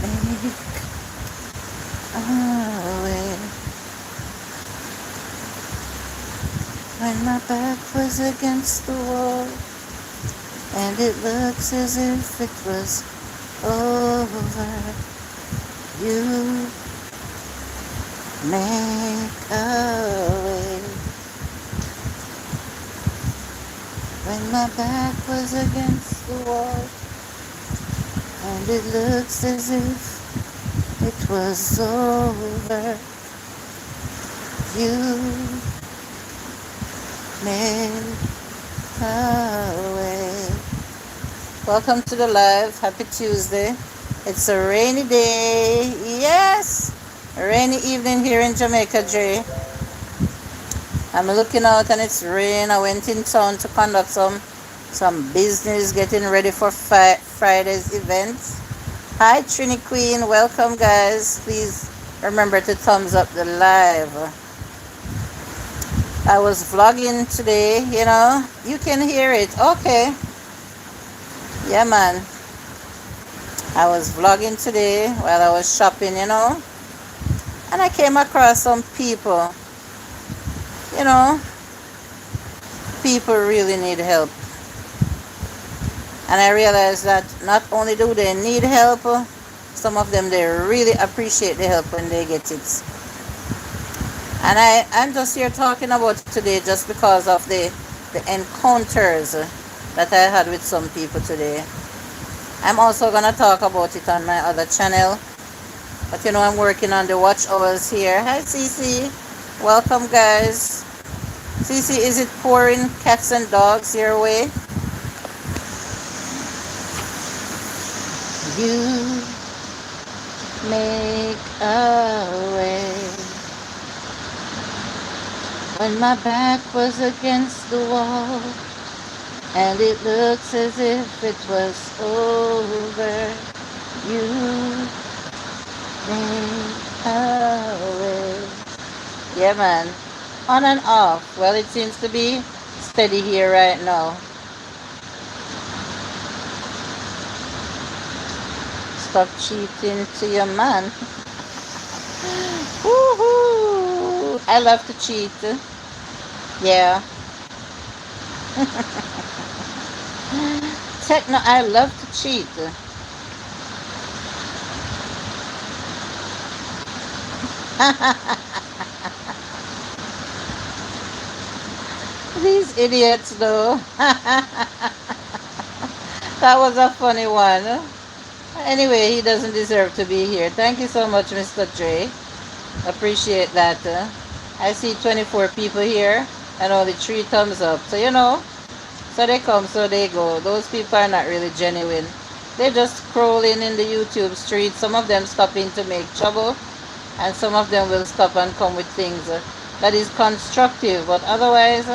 make a way. When my back was against the wall, and it looks as if it was over, you make a way. When my back was against the wall, and it looks as if it was over, you made a way. Welcome to the live. Happy Tuesday. It's a rainy day. Yes! A rainy evening here in Jamaica, Dre. I'm looking out and it's rain. I went in town to conduct some business, getting ready for Friday's events. Hi Trini Queen, welcome guys. Please remember to thumbs up the live. I was vlogging today, you can hear it. Okay. Yeah man. I was vlogging today while I was shopping, and I came across some people. People really need help. And I realized that not only do they need help, some of them, they really appreciate the help when they get it. And I'm just here talking about it today just because of the encounters that I had with some people today. I'm also going to talk about it on my other channel. But I'm working on the watch hours here. Hi Cece. Welcome guys. Cece, is it pouring cats and dogs your way? You make a way. When my back was against the wall, and it looks as if it was over, you made a way. Yeah man, on and off. Well, it seems to be steady here right now. Stop cheating to your man. Woohoo! I love to cheat. Yeah. Techno, I love to cheat. These idiots though. That was a funny one. Anyway, he doesn't deserve to be here. Thank you so much, Mr. Dre. Appreciate that. I see 24 people here and only 3 thumbs up. So, so they come, so they go. Those people are not really genuine. They're just crawling in the YouTube street. Some of them stop in to make trouble, and some of them will stop and come with things that is constructive. But otherwise,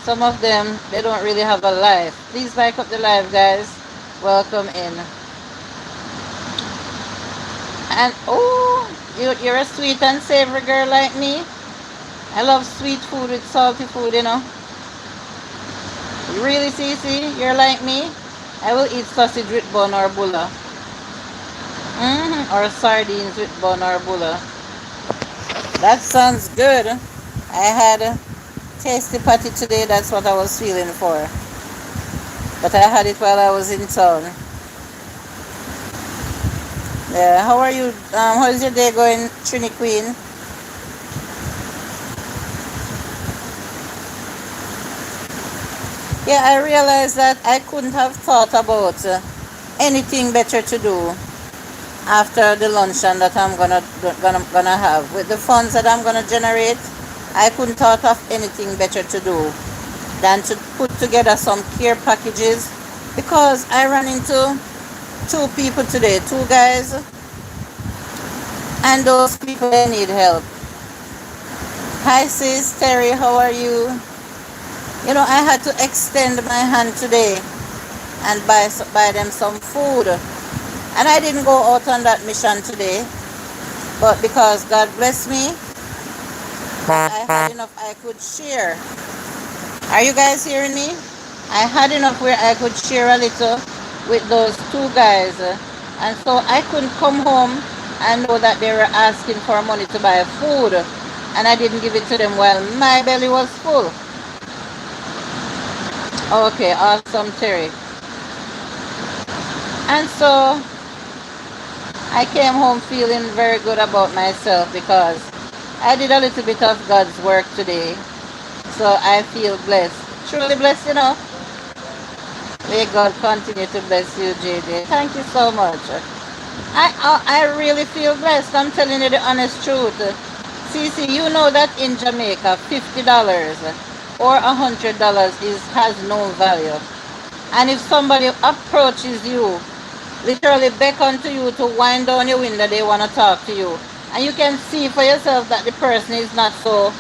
some of them, they don't really have a life. Please like up the live, guys. Welcome in. And oh, you're a sweet and savory girl like me. I love sweet food with salty food, Really, Cece? You're like me? I will eat sausage with bun or bulla. Or sardines with bun or bulla. That sounds good. I had a tasty patty today. That's what I was feeling for. But I had it while I was in town. Yeah, how are you? How is your day going, Trini Queen? Yeah, I realized that I couldn't have thought about anything better to do after the luncheon that I'm gonna have. With the funds that I'm gonna generate, I couldn't thought of anything better to do than to put together some care packages, because I ran into 2 people today, 2 guys, and those people, they need help. Hi sis Terry, how are you? I had to extend my hand today and buy them some food. And I didn't go out on that mission today, but because God bless me, I had enough I could share. Are you guys hearing me? I had enough where I could share a little with those two guys. And so I couldn't come home and know that they were asking for money to buy food. And I didn't give it to them while my belly was full. Okay, awesome, Terry. And so I came home feeling very good about myself because I did a little bit of God's work today. So I feel blessed. Truly blessed, you know. May God continue to bless you, JJ. Thank you so much. I really feel blessed. I'm telling you the honest truth. Cece, you know that in Jamaica, $50 or $100 has no value. And if somebody approaches you, literally beckon to you to wind down your window, they want to talk to you. And you can see for yourself that the person is not so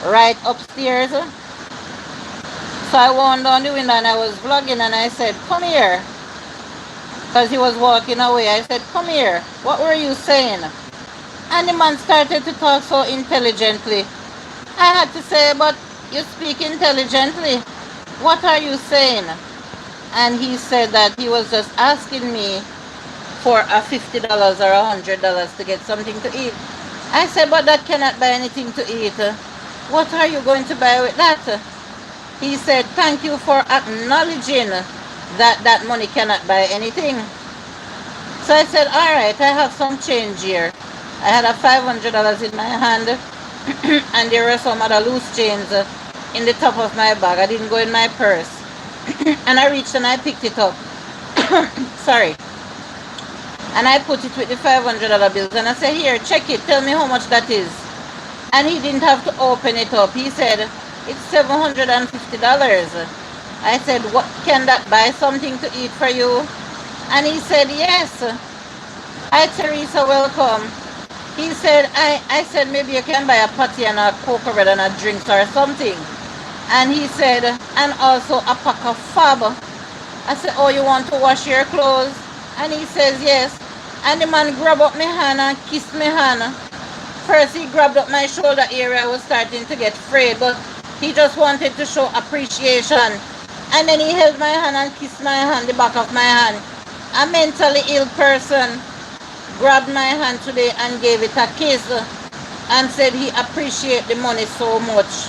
right upstairs. So I wound down the window and I was vlogging and I said, come here. Because he was walking away. I said, come here. What were you saying? And the man started to talk so intelligently. I had to say, but you speak intelligently. What are you saying? And he said that he was just asking me for a $50 or $100 to get something to eat. I said, but that cannot buy anything to eat. What are you going to buy with that? He said, thank you for acknowledging that that money cannot buy anything. So I said, all right, I have some change here. I had a $500 in my hand and there were some other loose change in the top of my bag. I didn't go in my purse. And I reached and I picked it up. Sorry. And I put it with the $500 bills and I said, here, check it. Tell me how much that is. And he didn't have to open it up. He said, it's $750. I said, what, can that buy something to eat for you? And he said, yes. Hi, Teresa, welcome. He said, I said, maybe you can buy a patty and a cocoa bread and a drinks or something. And he said, and also a pack of fab. I said, oh, you want to wash your clothes? And he says, yes. And the man grabbed up my hand and kissed my hand. First, he grabbed up my shoulder area. I was starting to get afraid, but he just wanted to show appreciation. And then he held my hand and kissed my hand, the back of my hand. A mentally ill person grabbed my hand today and gave it a kiss and said he appreciated the money so much.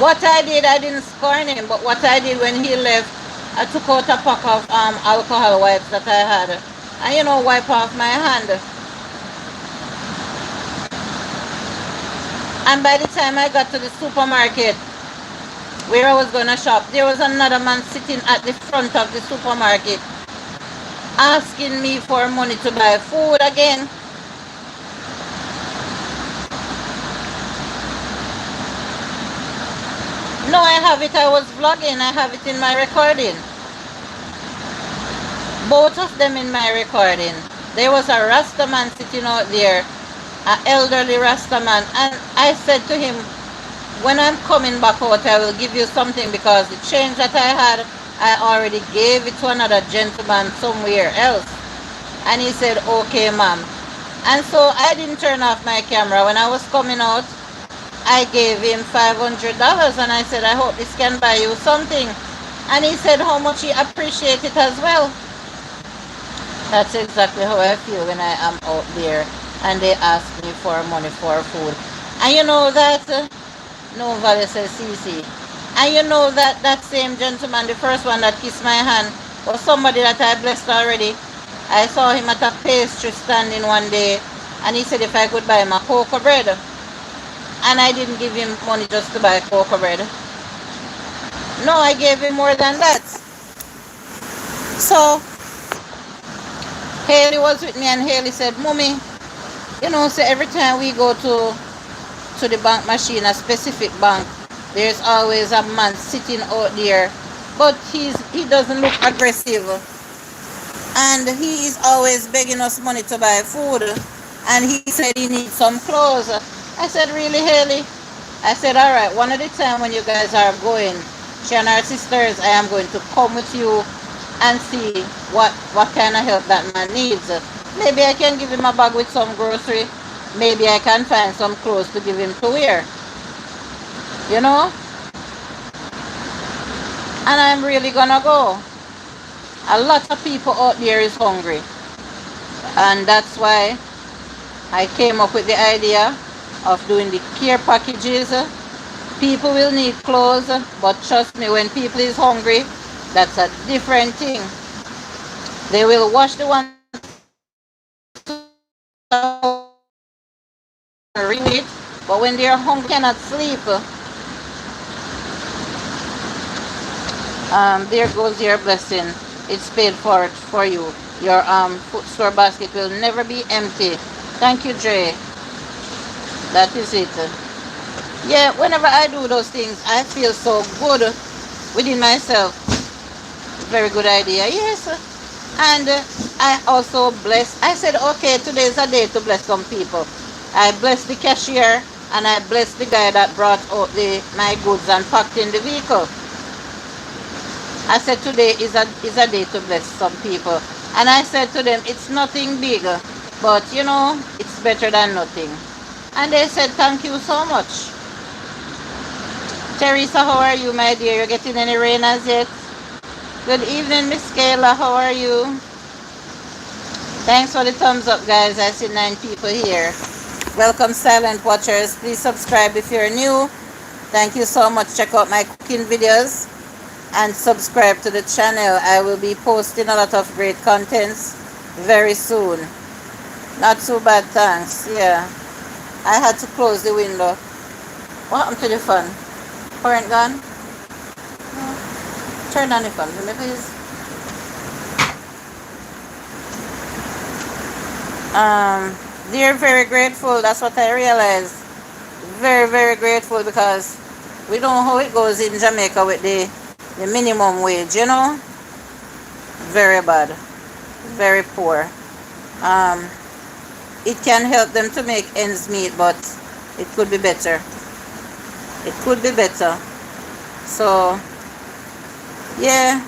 What I did, I didn't scorn him, but what I did when he left, I took out a pack of alcohol wipes that I had and, you know, wipe off my hand. And by the time I got to the supermarket where I was going to shop, there was another man sitting at the front of the supermarket asking me for money to buy food again. No, I have it. I was vlogging. I have it in my recording. Both of them in my recording. There was a Rasta man sitting out there, an elderly Rasta man, and I said to him, when I'm coming back out, I will give you something because the change that I had, I already gave it to another gentleman somewhere else. And he said, okay, ma'am. And so I didn't turn off my camera. When I was coming out, I gave him $500 and I said, I hope this can buy you something. And he said how much he appreciates it as well. That's exactly how I feel when I am out there and they ask me for money for food. And you know that, no value says CC. And you know that that same gentleman, the first one that kissed my hand, was somebody that I blessed already. I saw him at a pastry standing one day and he said if I could buy him a cocoa bread. And I didn't give him money just to buy cocoa bread. No, I gave him more than that. So Haley was with me and Haley said, Mommy, you know, so every time we go to the bank machine, a specific bank, there's always a man sitting out there, but he doesn't look aggressive. And he is always begging us money to buy food. And he said he needs some clothes. I said, really, Haley? I said, all right, one of the time when you guys are going, she and her sisters, I am going to come with you and see what kind of help that man needs. Maybe I can give him a bag with some grocery. Maybe I can find some clothes to give him to wear. You know? And I'm really gonna go. A lot of people out there is hungry, and that's why I came up with the idea of doing the care packages. People will need clothes, but trust me, when people is hungry, that's a different thing. They will wash the ones who are rich, but when they are hungry, cannot sleep. There goes your blessing. It's paid for you. Your food store basket will never be empty. Thank you, Dre. That is it. Yeah, whenever I do those things, I feel so good within myself. Very good idea. Yes. And I also bless. I said, okay, today is a day to bless some people. I bless the cashier and I bless the guy that brought out my goods and packed in the vehicle. I said today is a day to bless some people. And I said to them, it's nothing big, but it's better than nothing. And they said, thank you so much. Teresa, how are you, my dear? You getting any rain as yet? Good evening, Miss Kayla. How are you? Thanks for the thumbs up, guys. I see 9 people here. Welcome, silent watchers. Please subscribe if you're new. Thank you so much. Check out my cooking videos and subscribe to the channel. I will be posting a lot of great contents very soon. Not too bad, thanks. Yeah, I had to close the window. What happened to the fan? Current gone? No. Turn on the fan for me, please. They're very grateful. That's what I realized. Very, very grateful, because we don't know how it goes in Jamaica with the minimum wage, very bad, very poor. It can help them to make ends meet, but it could be better. It could be better. So yeah,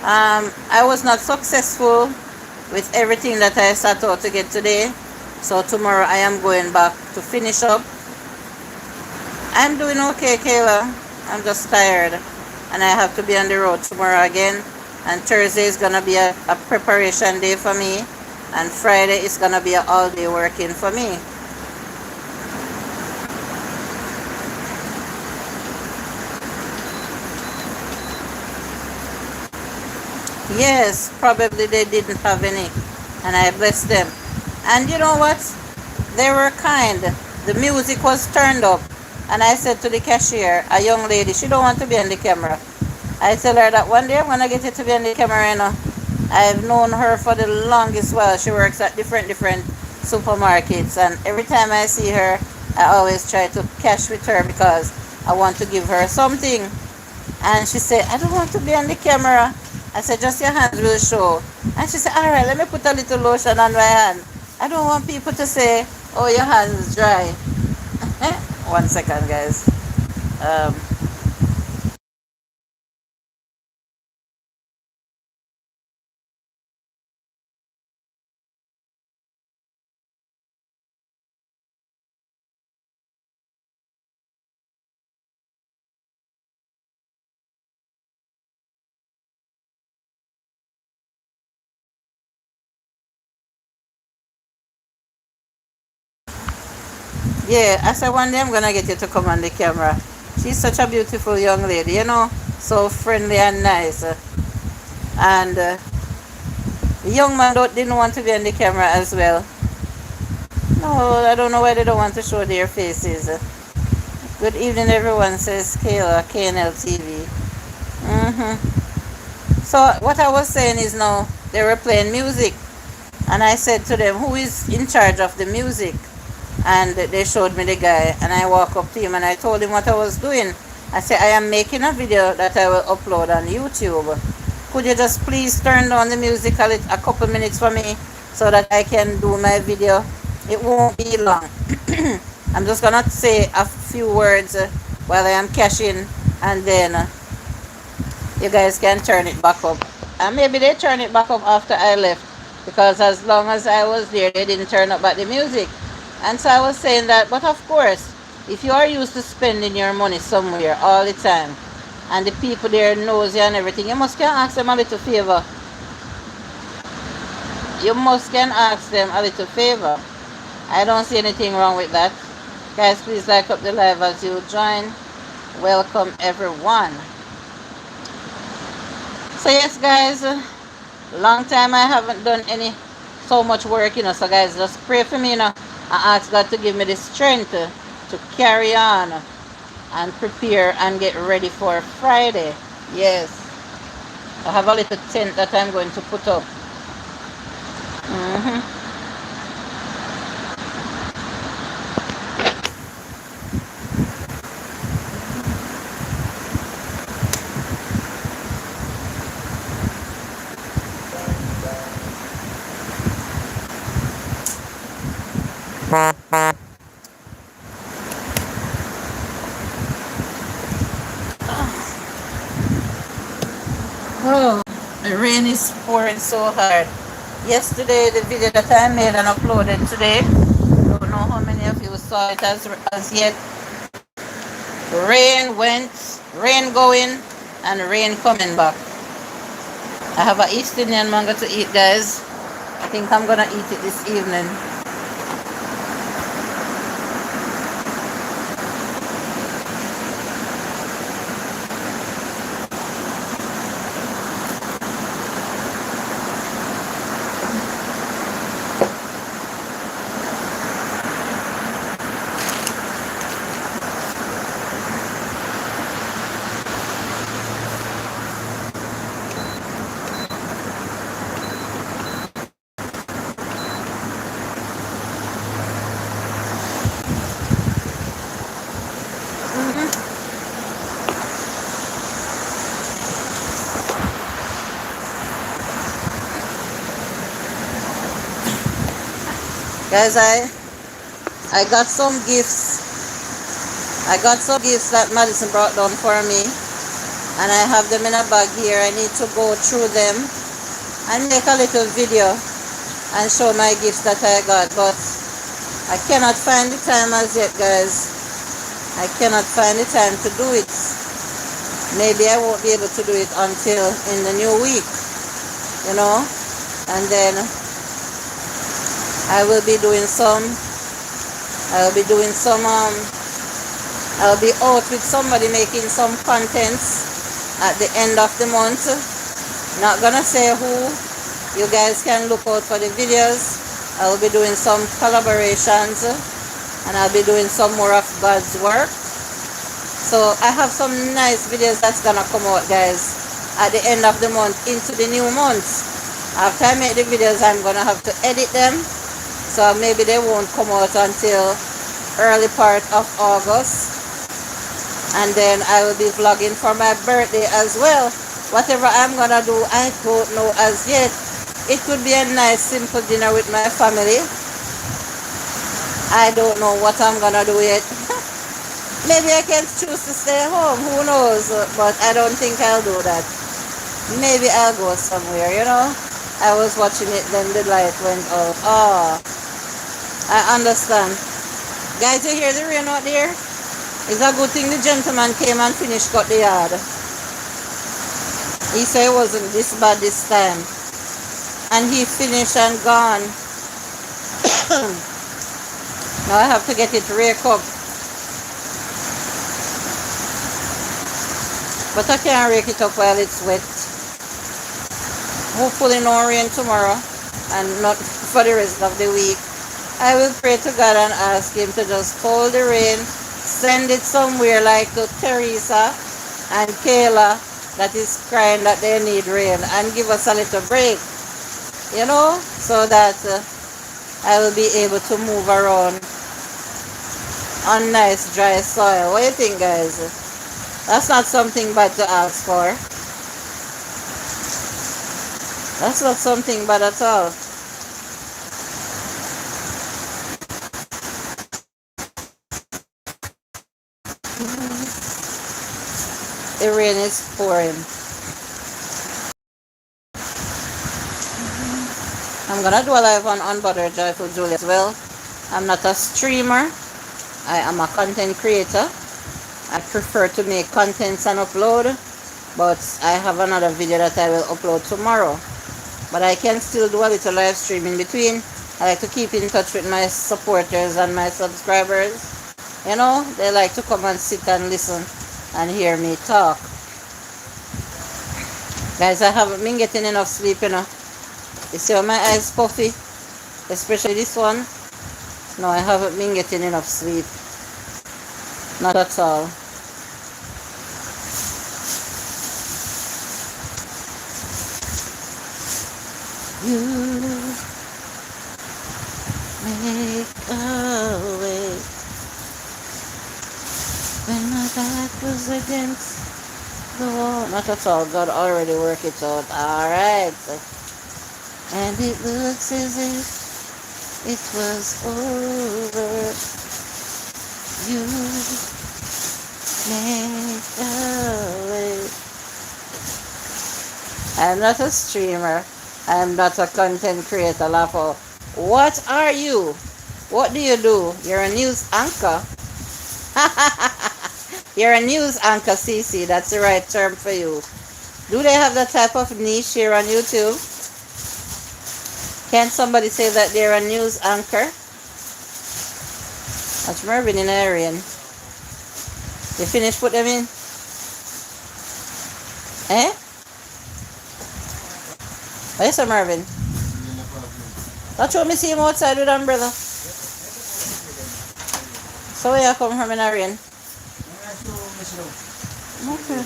I was not successful with everything that I set out to get today, so tomorrow I am going back to finish up. I'm doing okay, Kayla. I'm just tired, and I have to be on the road tomorrow again. And Thursday is gonna be a preparation day for me, and Friday is gonna be an all-day working for me. Yes, probably they didn't have any, and I blessed them. And you know what? They were kind. The music was turned up, and I said to the cashier, a young lady, she don't want to be on the camera. I tell her that one day I'm gonna get her to be on the camera. I've known her for the longest while. She works at different supermarkets, and every time I see her, I always try to cash with her because I want to give her something. And she said, I don't want to be on the camera. I said, just your hands will show. And she said, all right, let me put a little lotion on my hand. I don't want people to say, oh, your hands dry. 1 second, guys. Yeah, I said one day I'm gonna get you to come on the camera. She's such a beautiful young lady, so friendly and nice. And the young man didn't want to be on the camera as well. No, I don't know why they don't want to show their faces. Good evening, everyone, says Kayla, KNL TV. So what I was saying is now they were playing music, and I said to them, who is in charge of the music? And they showed me the guy, and I walked up to him and I told him what I was doing. I said, I am making a video that I will upload on YouTube. Could you just please turn down the music a couple minutes for me so that I can do my video? It won't be long. I'm just gonna say a few words while I am cashing, and then you guys can turn it back up. And maybe they turn it back up after I left, because as long as I was there, they didn't turn up back the music. And so I was saying that, but of course, if you are used to spending your money somewhere all the time, and the people there knows you and everything, you must can ask them a little favor. You must can ask them a little favor. I don't see anything wrong with that. Guys, please like up the live as you join. Welcome everyone. So yes guys, long time I haven't done any so much work, so guys, just pray for me, I ask God to give me the strength to carry on and prepare and get ready for Friday. Yes, I have a little tent that I'm going to put up. Oh, the rain is pouring so hard. Yesterday, the video that I made and uploaded today, don't know how many of you saw it as yet. Rain went, rain going, and rain coming back. I have an East Indian mango to eat, guys. I think I'm gonna eat it this evening. Guys, I got some gifts. I got some gifts that Madison brought down for me, and I have them in a bag here. I need to go through them and make a little video and show my gifts that I got, but I cannot find the time as yet, guys. I cannot find the time to do it. Maybe I won't be able to do it until in the new week, and then I will be doing some, I'll be out with somebody making some contents at the end of the month. Not gonna say who. You guys can look out for the videos. I'll be doing some collaborations, and I'll be doing some more of God's work. So I have some nice videos that's gonna come out, guys, at the end of the month into the new month. After I make the videos, I'm gonna have to edit them. So maybe they won't come out until early part of August. And then I will be vlogging for my birthday as well. Whatever I'm gonna do, I don't know as yet. It could be a nice simple dinner with my family. I don't know what I'm gonna do yet. Maybe I can choose to stay home, who knows, but I don't think I'll do that. Maybe I'll go somewhere, I was watching it, then the light went out. Oh, I understand. Guys, you hear the rain out there? It's a good thing the gentleman came and finished cut the yard. He said it wasn't this bad this time. And he finished and gone. Now I have to get it raked up. But I can't rake it up while it's wet. Hopefully no rain tomorrow and not for the rest of the week. I will pray to God and ask him to just hold the rain, send it somewhere like to Teresa and Kayla that is crying that they need rain, and give us a little break, so that I will be able to move around on nice dry soil. What do you think, guys? That's not something bad to ask for. That's not something bad at all. The rain is pouring. I'm gonna do a live on Unbuttered Joyful Jules as well. I'm not a streamer. I am a content creator. I prefer to make contents and upload. but I have another video that I will upload tomorrow. But I can still do a little live stream in between. I like to keep in touch with my supporters and my subscribers. You know, they like to come and sit and listen and hear me talk. Guys, I haven't been getting enough sleep, you know. You see how my eyes puffy? Especially this one. No, I haven't been getting enough sleep. Not at all. You make a way when my back was against the wall. Not at all. God already worked it out. Alright. And it looks as if it was over. You make a way. I'm not a streamer. I'm not a content creator. Lawful. What are you? What do you do? You're a news anchor. You're a news anchor, CC. That's the right term for you. Do they have that type of niche here on YouTube? Can somebody say that they're a news anchor? That's Mervyn and Arian. You finished put them in? Eh? Yes, sir, Marvin. That's what me see him outside with umbrella. So where you come from in Arian? Okay.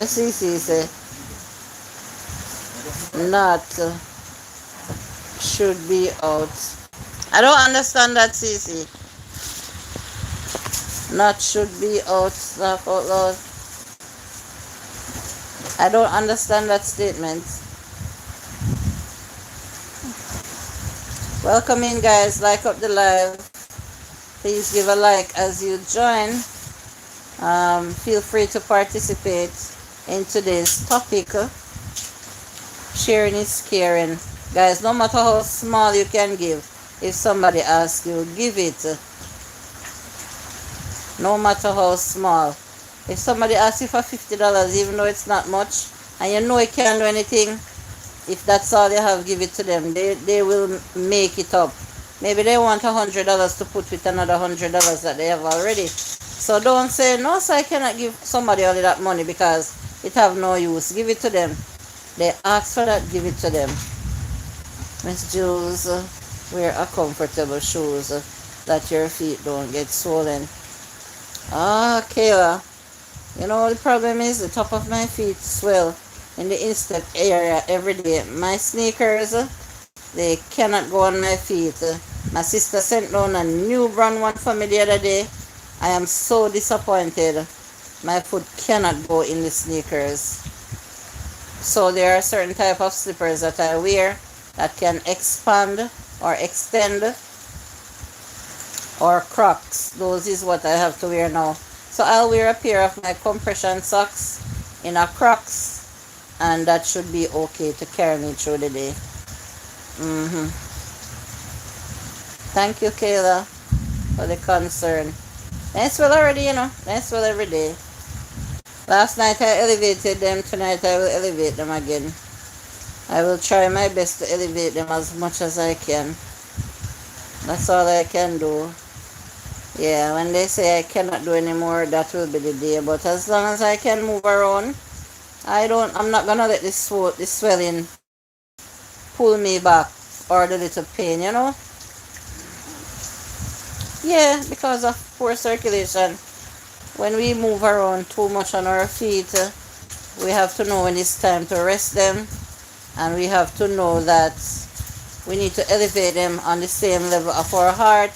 CC say not should be out. I don't understand that, CC. Not should be out, laugh out loud. I don't understand that statement. Welcome in, guys. Like up the live. Please give a like as you join. Feel free to participate in today's topic. Sharing is caring. Guys, no matter how small you can give, if somebody asks you, give it. No matter how small. If somebody asks you for $50, even though it's not much, and you know you can't do anything, if that's all you have, give it to them. They will make it up. Maybe they want $100 to put with another $100 that they have already. So don't say, no, sir, I cannot give somebody only that money because it have no use. Give it to them. They ask for that, give it to them. Miss Jules, wear a comfortable shoes that your feet don't get swollen. Ah, Kayla, you know the problem is the top of my feet swell in the instep area every day. My sneakers, they cannot go on my feet. My sister sent down a new brand one for me the other day. I am so disappointed. My foot cannot go in the sneakers. So there are certain type of slippers that I wear that can expand or extend, or Crocs. Those is what I have to wear now. So I'll wear a pair of my compression socks in a Crocs, and that should be okay to carry me through the day. Thank you, Kayla, for the concern. Nice well already, you know. Nice well every day. Last night I elevated them. Tonight I will elevate them again. I will try my best to elevate them as much as I can. That's all I can do. Yeah, when they say I cannot do anymore, that will be the day. But as long as I can move around, I'm not gonna let this swelling pull me back, or the little pain, you know. Yeah, because of poor circulation. When we move around too much on our feet, we have to know when it's time to rest them, and we have to know that we need to elevate them on the same level of our heart,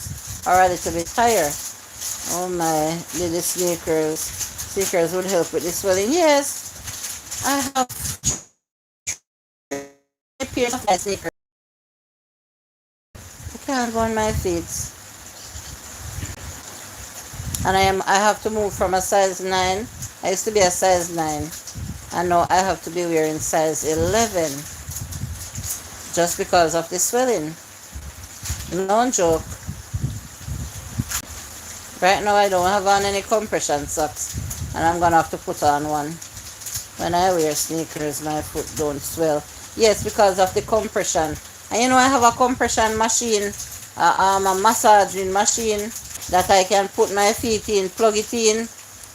or a little bit higher. Oh my, little sneakers. Sneakers would help with the swelling. Yes, I have a pair of my sneakers. I can't go on my feet. And I have to move from a size 9. I used to be a size 9. And now I have to be wearing size 11. Just because of the swelling. No joke. Right now I don't have on any compression socks, and I'm gonna have to put on one. When I wear sneakers, my foot don't swell. Yes, because of the compression. And you know, I have a compression machine, a massaging machine that I can put my feet in, plug it in,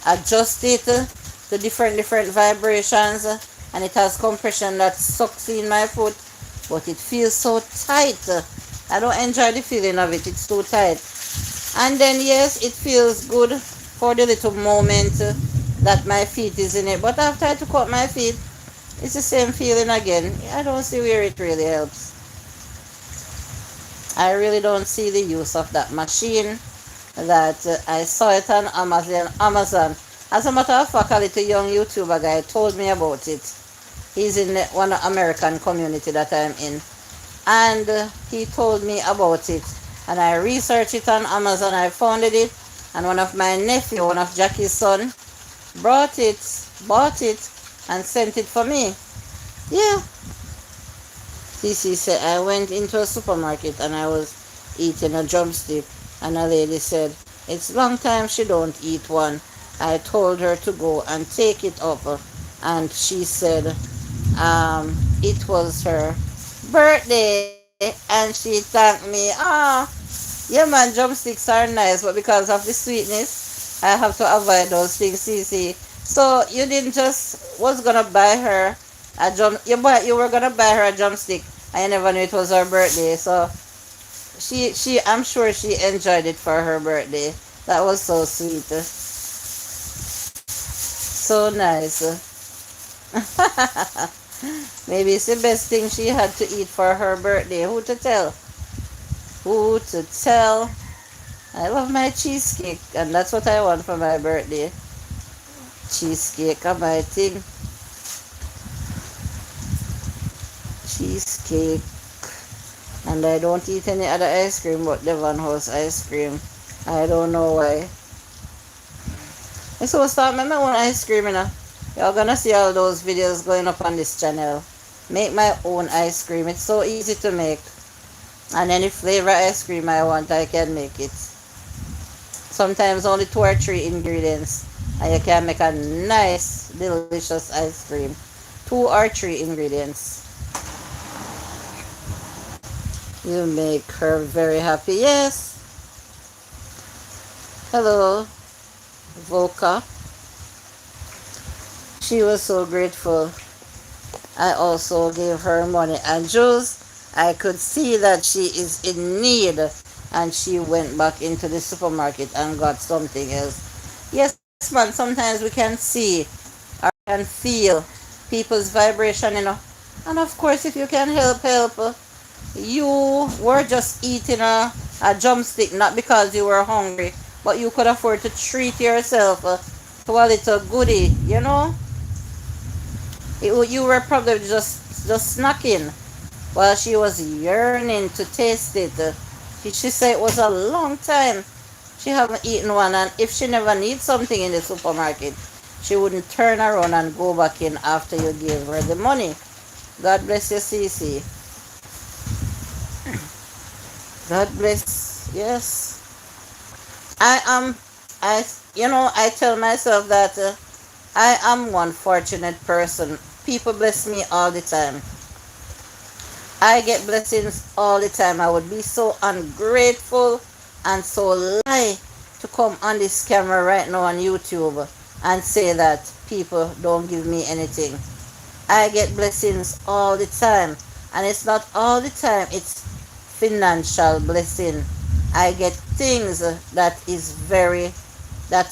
adjust it to different vibrations, and it has compression that sucks in my foot, but it feels so tight. I don't enjoy the feeling of it. It's too tight. And then yes, it feels good for the little moment that my feet is in it. But after I took out my feet, it's the same feeling again. I don't see where it really helps. I really don't see the use of that machine. That I saw it on Amazon. As a matter of fact, a little young YouTuber guy told me about it. He's in one American community that I'm in. And he told me about it. And I researched it on Amazon. I found it. And one of my nephew, one of Jackie's son, bought it, and sent it for me. Yeah. CC said, I went into a supermarket and I was eating a drumstick. And a lady said, it's long time she don't eat one. I told her to go and take it up. And she said it was her birthday. And she thanked me. Yeah man, drumsticks are nice, but because of the sweetness, I have to avoid those things, CC. So you didn't just was gonna buy her a you were gonna buy her a drumstick and you never knew it was her birthday. So she I'm sure she enjoyed it for her birthday. That was so sweet. So nice. Maybe it's the best thing she had to eat for her birthday. Who to tell? Who to tell? I love my cheesecake, and that's what I want for my birthday. Cheesecake, my thing. Cheesecake. And I don't eat any other ice cream but Devon House ice cream. I don't know why. I so start make my own ice cream, you know. You're gonna see all those videos going up on this channel. Make my own ice cream. It's so easy to make. And any flavor ice cream I want, I can make it. Sometimes only 2 or 3 ingredients. And you can make a nice, delicious ice cream. 2 or 3 ingredients. You make her very happy. Yes. Hello, Volka. She was so grateful. I also gave her money. And Jules, I could see that she is in need. And she went back into the supermarket and got something else. Yes, man, sometimes we can see or can feel people's vibration, you know. And of course, if you can help. You were just eating a drumstick, not because you were hungry, but you could afford to treat yourself to a little goodie, you know. You were probably just snacking while she was yearning to taste it. She said it was a long time she haven't eaten one, and if she never needs something in the supermarket, she wouldn't turn around and go back in after you gave her the money. God bless you, Cece. God bless. Yes. I tell myself that I am one fortunate person. People bless me all the time. I get blessings all the time. I would be so ungrateful and so lie to come on this camera right now on YouTube and say that people don't give me anything. I get blessings all the time. And it's not all the time, it's financial blessing. I get things that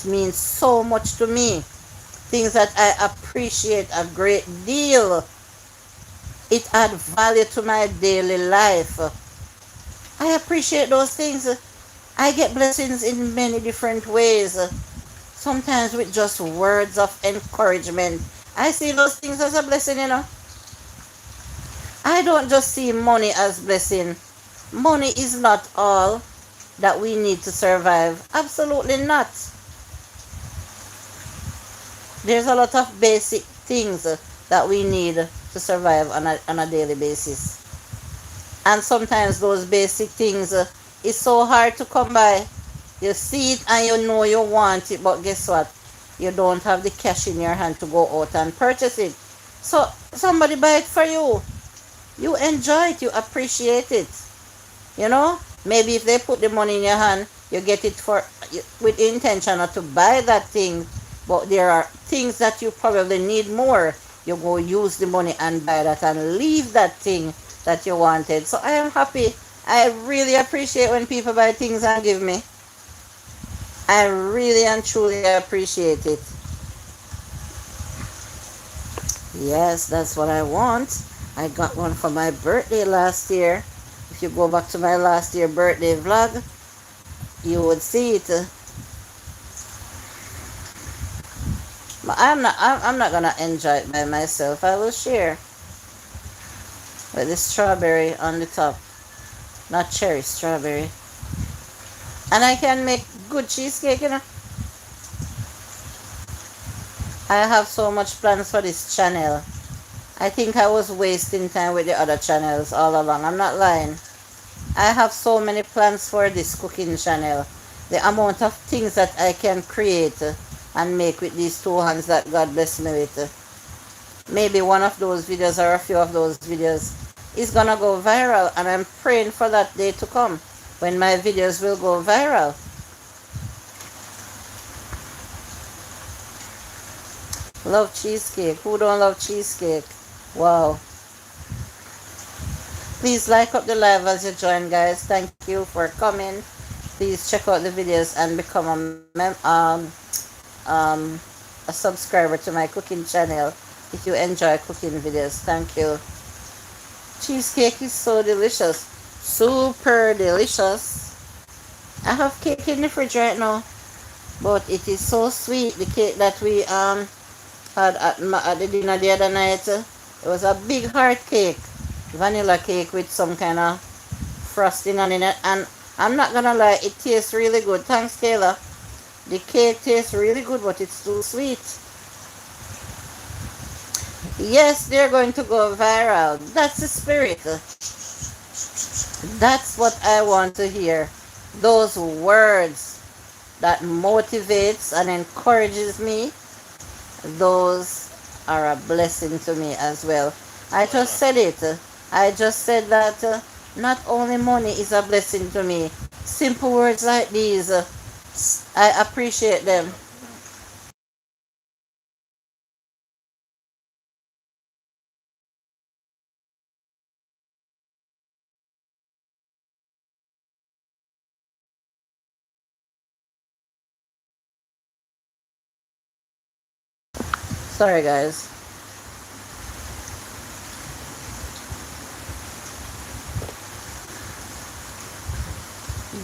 means so much to me. Things that I appreciate a great deal. It adds value to my daily life. I appreciate those things. I get blessings in many different ways. Sometimes with just words of encouragement. I see those things as a blessing, you know. I don't just see money as blessing. Money is not all that we need to survive. Absolutely not. There's a lot of basic things that we need to survive on a daily basis. And sometimes those basic things is so hard to come by. You see it and you know you want it, but guess what? You don't have the cash in your hand to go out and purchase it. So somebody buy it for you. You enjoy it, you appreciate it. You know? Maybe if they put the money in your hand, you get it for with intention not to buy that thing, but there are things that you probably need more. You go use the money and buy that and leave that thing that you wanted. So I am happy. I really appreciate when people buy things and give me. I really and truly appreciate it. Yes, that's what I want. I got one for my birthday last year. If you go back to my last year birthday vlog, you would see it. But I'm not gonna enjoy it by myself. I will share with the strawberry on the top, not cherry, strawberry. And I can make good cheesecake, you know. I have so much plans for this channel. I think I was wasting time with the other channels all along. I'm not lying. I have so many plans for this cooking channel. The amount of things that I can create and make with these two hands that God bless me with. Maybe one of those videos or a few of those videos is gonna go viral, and I'm praying for that day to come when my videos will go viral. Love cheesecake. Who don't love cheesecake? Wow. Please like up the live as you join, guys. Thank you for coming. Please check out the videos and become a subscriber to my cooking channel if you enjoy cooking videos. Thank you. Cheesecake is so delicious. Super delicious. I have cake in the fridge right now, but it is so sweet. The cake that we had at the dinner the other night, it was a big heart cake, vanilla cake with some kind of frosting on it, and I'm not gonna lie, it tastes really good. Thanks, Kayla. The cake tastes really good, but it's too sweet. Yes, they're going to go viral. That's the spirit. That's what I want to hear. Those words that motivates and encourages me, those are a blessing to me as well. I just said it. I just said that not only money is a blessing to me. Simple words like these, I appreciate them. Sorry, guys.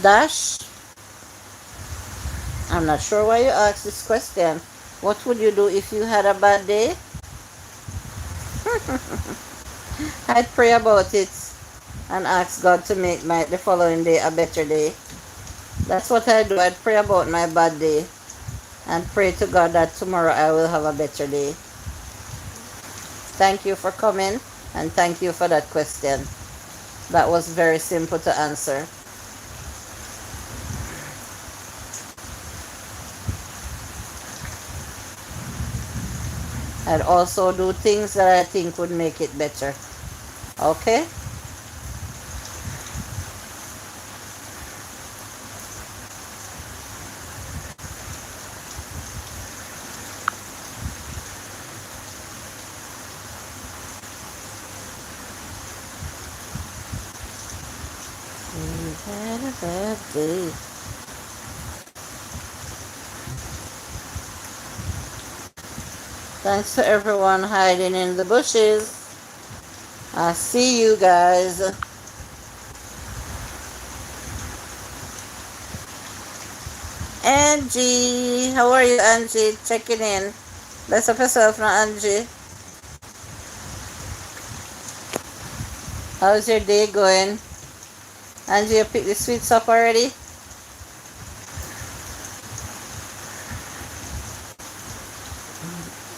Dash, I'm not sure why you asked this question. What would you do if you had a bad day? I'd pray about it and ask God to make the following day a better day. That's what I do. I'd pray about my bad day and pray to God that tomorrow I will have a better day. Thank you for coming, and thank you for that question. That was very simple to answer. I'd also do things that I think would make it better. Okay? We had a bad day. Thanks to everyone hiding in the bushes. I see you guys. Angie, how are you, Angie? Checking in. Bless up yourself now, Angie. How's your day going? Angie, you picked the sweets up already?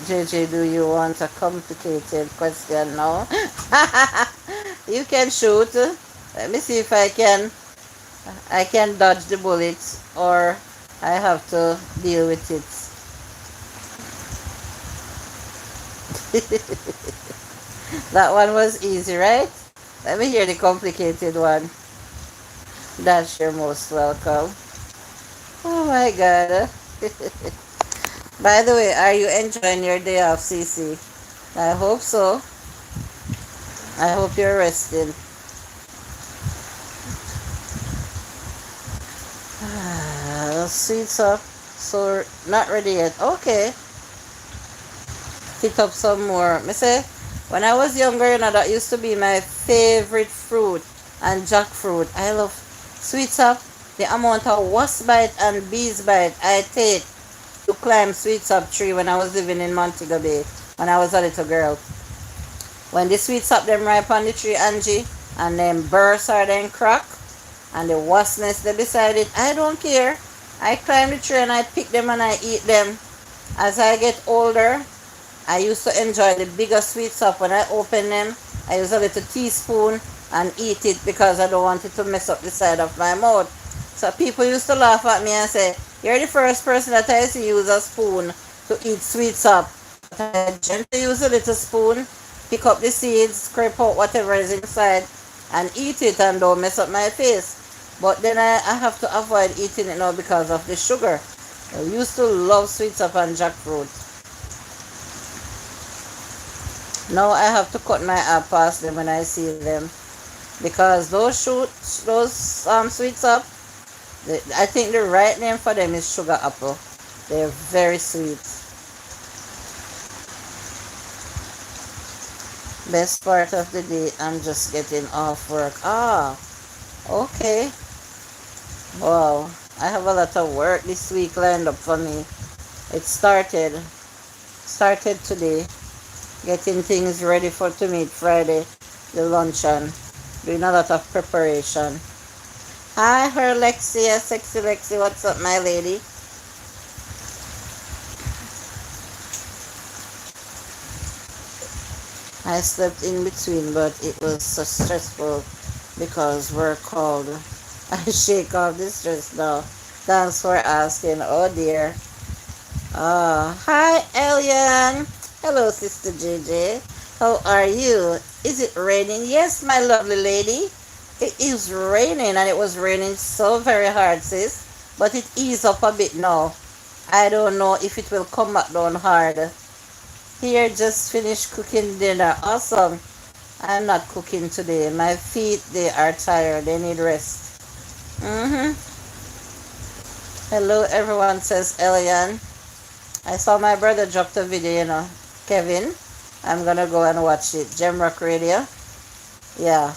JJ, do you want a complicated question now? You can shoot. Let me see if I can I can dodge the bullets or I have to deal with it. That one was easy, right? Let me hear the complicated one. That's your most welcome. Oh my god. By the way, are you enjoying your day off, CC? I hope so. I hope you're resting. Sweets up. So, not ready yet. Okay. Pick up some more. Me say, when I was younger, that used to be my favorite fruit and jackfruit. I love sweets up. The amount of wasp bite and bees bite I take to climb sweets up tree when I was living in Montego Bay when I was a little girl. When the sweets up them ripe on the tree, Angie, and them burst or them crack, and the wasp nest they beside it, I don't care. I climb the tree and I pick them and I eat them. As I get older, I used to enjoy the bigger sweets up. When I open them, I use a little teaspoon and eat it because I don't want it to mess up the side of my mouth. So people used to laugh at me and say, you're the first person that I see use a spoon to eat sweets up. But I gently use a little spoon, pick up the seeds, scrape out whatever is inside, and eat it and don't mess up my face. But then I have to avoid eating it now because of the sugar. I used to love sweets up and jackfruit. Now I have to cut my eye past them when I see them. Because those sweets up, I think the right name for them is sugar apple. They're very sweet. Best part of the day, I'm just getting off work. Okay. Wow, I have a lot of work this week lined up for me. It started today, getting things ready for to meet Friday, the luncheon, doing a lot of preparation. Hi, her Lexia, sexy Lexi, what's up, my lady? I slept in between, but it was so stressful because we're called. I shake off the stress now. Thanks for asking. Oh dear. Hi, Elian. Hello, Sister JJ. How are you? Is it raining? Yes, my lovely lady. It is raining, and it was raining so very hard, sis. But it eased up a bit now. I don't know if it will come back down hard. Here, just finished cooking dinner. Awesome. I'm not cooking today. My feet, they are tired. They need rest. Hello, everyone, says Elian. I saw my brother drop the video, Kevin. I'm gonna go and watch it. Gemrock Radio. Yeah.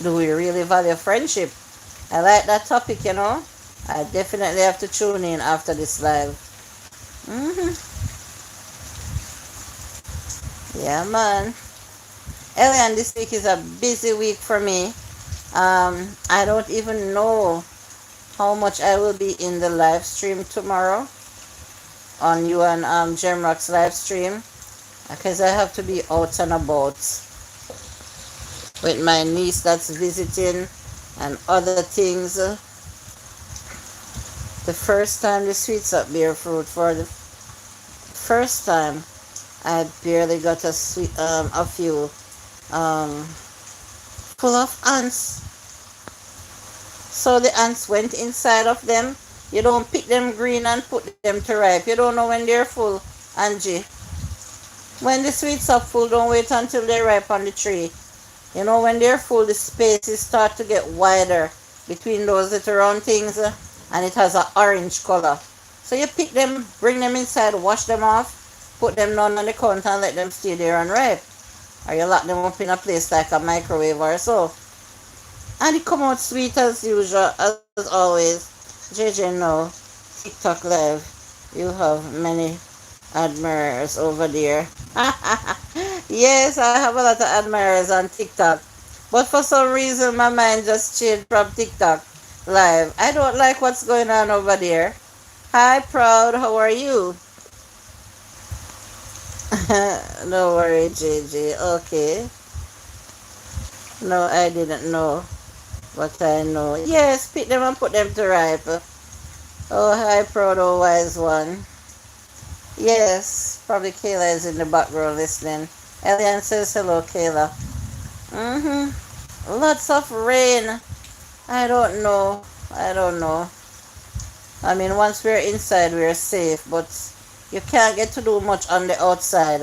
Do we really value friendship? I like that topic. I definitely have to tune in after this live. Yeah, man. Elian, this week is a busy week for me. I don't even know how much I will be in the live stream tomorrow on you and Gemrock's live stream because I have to be out and about with my niece that's visiting and other things. The first time the sweets up bear fruit for the first time, I barely got a few full of ants. So the ants went inside of them. You don't pick them green and put them to ripe. You don't know when they're full, Angie. When the sweets are full, don't wait until they're ripe on the tree. When they're full, the spaces start to get wider between those little round things, and it has an orange color. So you pick them, bring them inside, wash them off, put them down on the counter and let them stay there and ripe. Or you lock them up in a place like a microwave or so. And it come out sweet as usual, as always. JJ, no. TikTok live. You have many admirers over there. Yes, I have a lot of admirers on TikTok. But for some reason, my mind just changed from TikTok live. I don't like what's going on over there. Hi, Proud. How are you? No worry, JJ. Okay. No, I didn't know But I know. Yes, pick them and put them to ripe. Oh, hi, proud old wise one. Yes, probably Kayla is in the background listening. Elian says hello, Kayla. Lots of rain. I don't know. I don't know. I mean, once we're inside, we're safe, but you can't get to do much on the outside.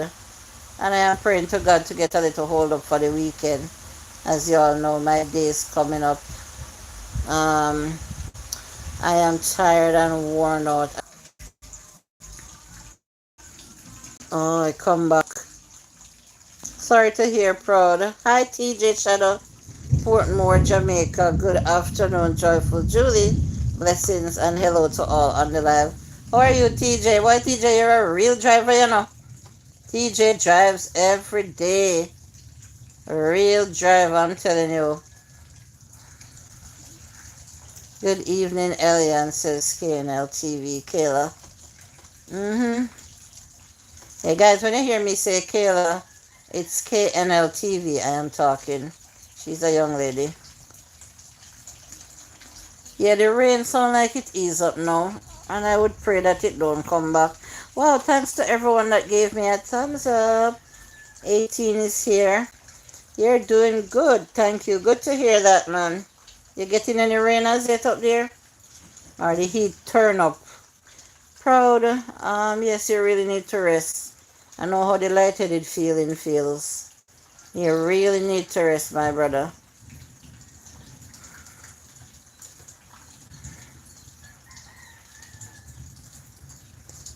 And I am praying to God to get a little hold up for the weekend. As you all know, my day is coming up. Um, I am tired and worn out. Oh, I come back. Sorry to hear, proud. Hi, TJ Shadow, Portmore, Jamaica. Good afternoon, joyful Julie. Blessings and hello to all on the live. How are you, TJ? Why, TJ, you're a real driver, you know. TJ drives every day. A real driver, I'm telling you. Good evening, Elian, says KNL TV. Kayla. Hey, guys, when you hear me say Kayla, it's KNL TV I am talking. She's a young lady. Yeah, the rain sound like it ease up now, and I would pray that it don't come back. Wow, thanks to everyone that gave me a thumbs up. 18 is here. You're doing good, thank you. Good to hear that, man. You getting any rain as yet up there? Or the heat turn up? Proud. Yes, you really need to rest. I know how the lightheaded feeling feels. You really need to rest, my brother.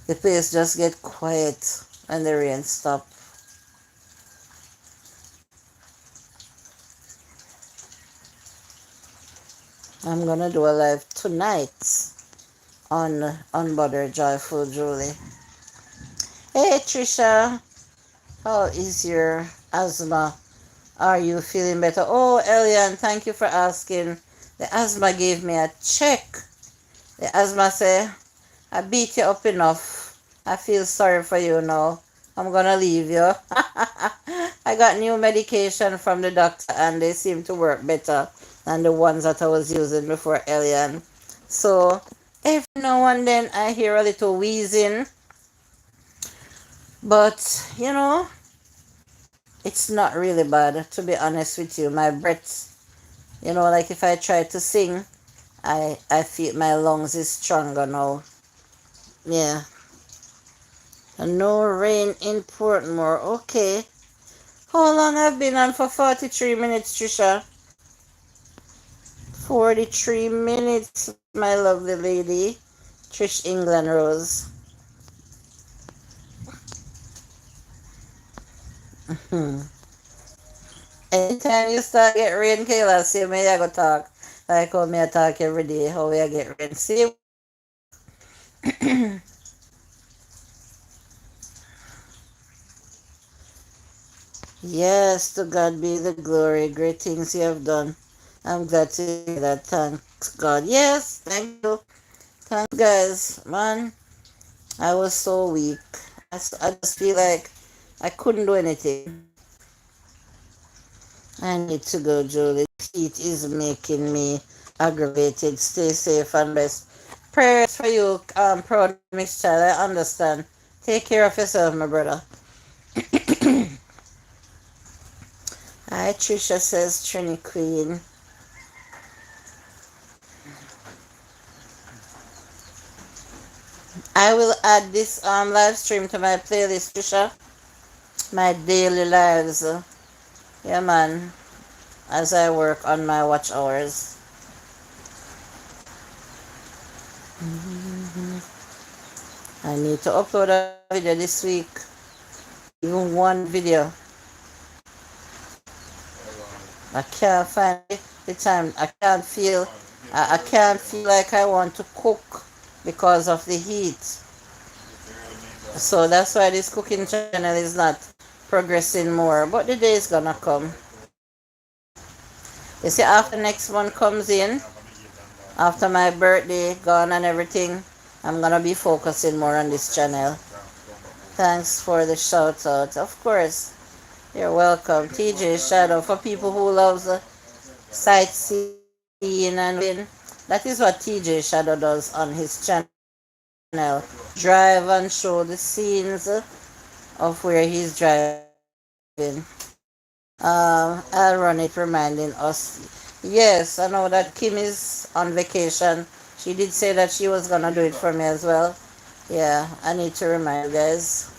The place just get quiet when the rain stop. I'm gonna do a live tonight on Unbothered Joyful Julie. Hey Trisha, how is your asthma? Are you feeling better? Oh, Elian, thank you for asking. The asthma gave me a check. The asthma said, I beat you up enough. I feel sorry for you now. I'm gonna leave you. I got new medication from the doctor and they seem to work better than the ones that I was using before, Elian. So every now and then I hear a little wheezing, but it's not really bad, to be honest with you. My breath, like if I try to sing, I feel my lungs is stronger now. Yeah. No rain in Portmore. Okay. How long I've been on for 43 minutes, Trisha? 43 minutes, my lovely lady. Trish England Rose. Anytime you start get rain, Kayla, see me I go talk. Like how me I talk every day, how we I get rain. See? Yes, to God be the glory. Great things you have done. I'm glad to hear that. Thanks God. Yes, thank you. Thanks guys. Man, I was so weak. I just feel like I couldn't do anything. I need to go, Julie. Heat is making me aggravated. Stay safe and best. Prayers for you, proud Miss Child. I understand. Take care of yourself, my brother. Hi, Trisha says Trini Queen. I will add this live stream to my playlist, Trisha. My daily lives. Yeah, man. As I work on my watch hours. I need to upload a video this week. Even one video. I can't find the time. I can't feel like I want to cook because of the heat. So that's why this cooking channel is not progressing more. But the day is gonna come. You see, after next one comes in, after my birthday gone and everything, I'm gonna be focusing more on this channel. Thanks for the shout out. Of course, you're welcome. TJ Shadow, for people who loves sightseeing and that is what TJ Shadow does on his channel. Drive and show the scenes of where he's driving. I'll run it reminding us. Yes, I know that Kim is on vacation. She did say that she was gonna do it for me as well. Yeah, I need to remind you guys.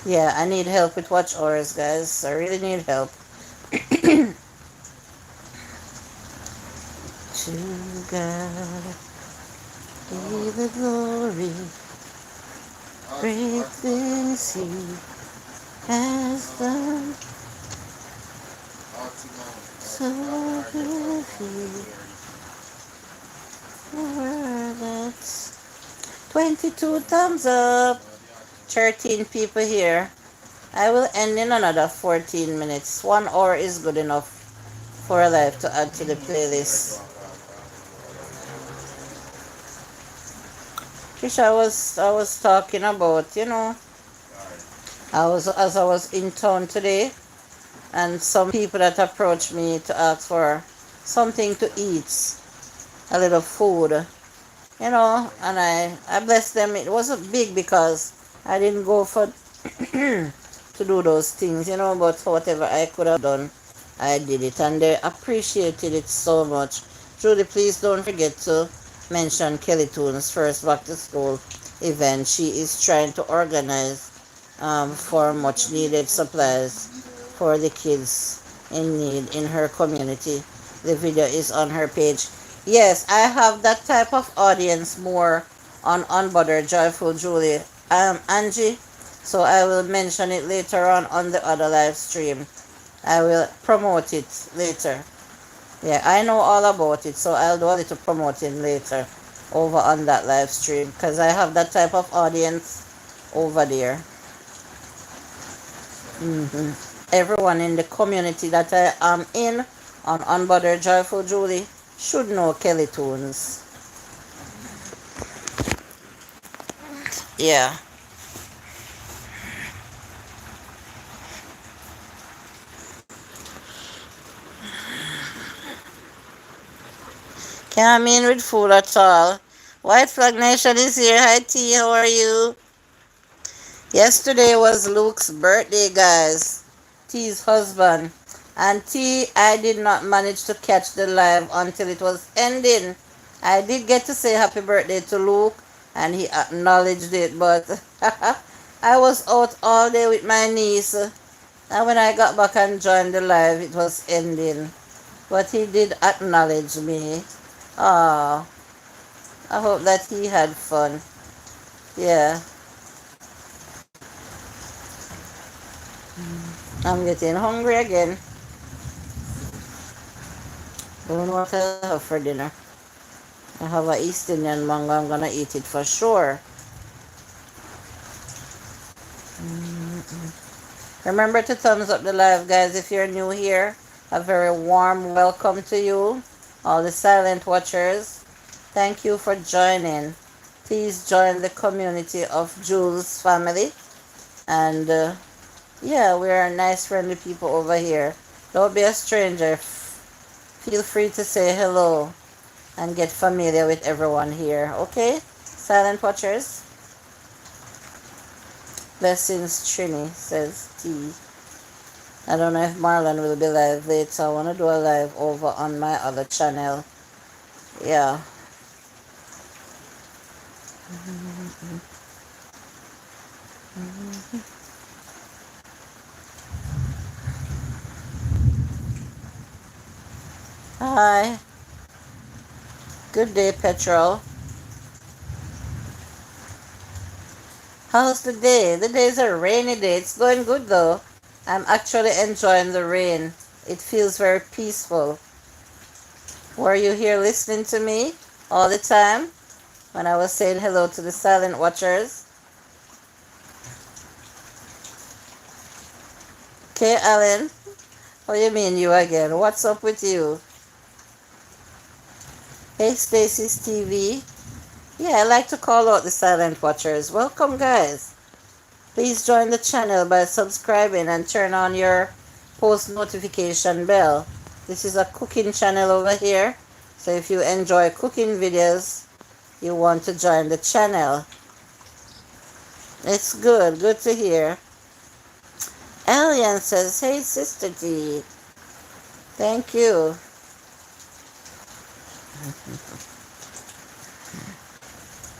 Yeah, I need help with watch hours, guys. I really need help. To God be the glory, great things He has done. So that's 22 thumbs up, 13 people here. I will end in another 14 minutes. 1 hour is good enough for a live to add to the playlist. Trisha, I was talking about, as I was in town today, and some people that approached me to ask for something to eat, a little food, and I blessed them. It wasn't big because I didn't go for to do those things, but whatever I could have done, I did it, and they appreciated it so much. Julie, please don't forget to mention Kelly Toon's first back to school event. She is trying to organize for much needed supplies for the kids in need in her community. The video is on her page. Yes, I have that type of audience more on Unbothered Joyful Julie. Angie, so I will mention it later on the other live stream. I will promote it later. Yeah, I know all about it, so I'll do a little promoting later over on that live stream because I have that type of audience over there. Everyone in the community that I am in on Unbothered Joyful Julie should know Kelly Tunes. Yeah. Can't mean with food at all. White Flag Nation is here. Hi T, how are you? Yesterday was Luke's birthday, guys. T's husband. And T, I did not manage to catch the live until it was ending. I did get to say happy birthday to Luke, and he acknowledged it, but I was out all day with my niece. And when I got back and joined the live, it was ending. But he did acknowledge me. Ah, I hope that he had fun. Yeah. I'm getting hungry again. Don't know what I have for dinner. I have a East Indian mango. I'm gonna eat it for sure. Remember to thumbs up the live, guys, if you're new here. A very warm welcome to you, all the silent watchers. Thank you for joining. Please join the community of Jules family. And yeah, we're nice, friendly people over here. Don't be a stranger. Feel free to say hello and get familiar with everyone here. Okay? Silent watchers? Blessings Trini, says T. I don't know if Marlon will be live later. I want to do a live over on my other channel. Yeah. Hi. Good day, Petrol. How's the day? The day's a rainy day. It's going good though. I'm actually enjoying the rain. It feels very peaceful. Were you here listening to me all the time when I was saying hello to the silent watchers? Okay, Alan. What do you mean you again? What's up with you? Hey, Stacy's TV. Yeah, I like to call out the silent watchers. Welcome, guys. Please join the channel by subscribing and turn on your post notification bell. This is a cooking channel over here. So if you enjoy cooking videos, you want to join the channel. It's good. Good to hear. Alien says, hey, Sister G. Thank you.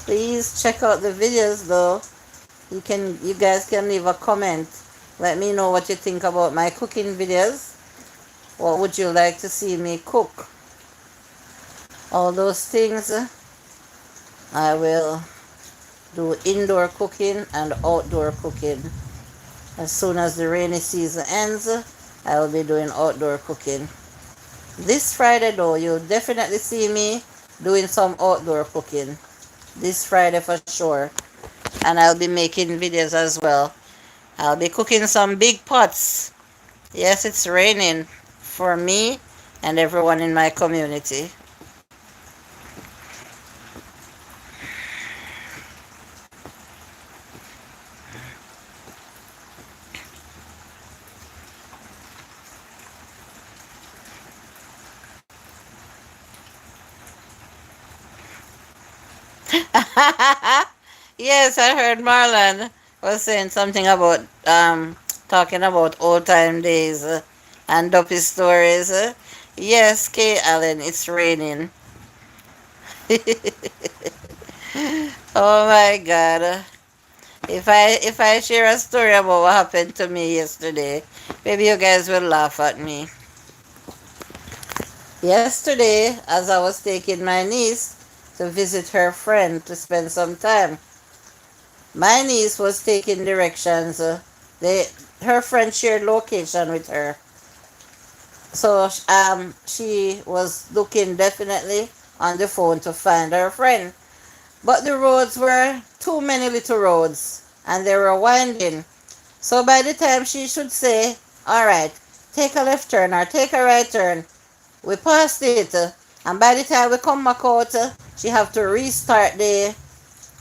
Please check out the videos though. You guys can leave a comment. Let me know what you think about my cooking videos. What would you like to see me cook? All those things. I will do indoor cooking and outdoor cooking. As soon as the rainy season ends, I will be doing outdoor cooking. This Friday though, you'll definitely see me doing some outdoor cooking. This Friday for sure. And I'll be making videos as well. I'll be cooking some big pots. Yes, it's raining for me and everyone in my community. Yes, I heard Marlon was saying something about talking about old time days and dopey stories. Yes, Kay Allen, it's raining. Oh my God. If I share a story about what happened to me yesterday, maybe you guys will laugh at me. Yesterday, as I was taking my niece to visit her friend to spend some time, my niece was taking directions. Her friend shared location with her, so she was looking definitely on the phone to find her friend. But the roads were too many little roads, and they were winding. So by the time she should say, "All right, take a left turn or take a right turn," we passed it, and by the time we come back out, she have to restart the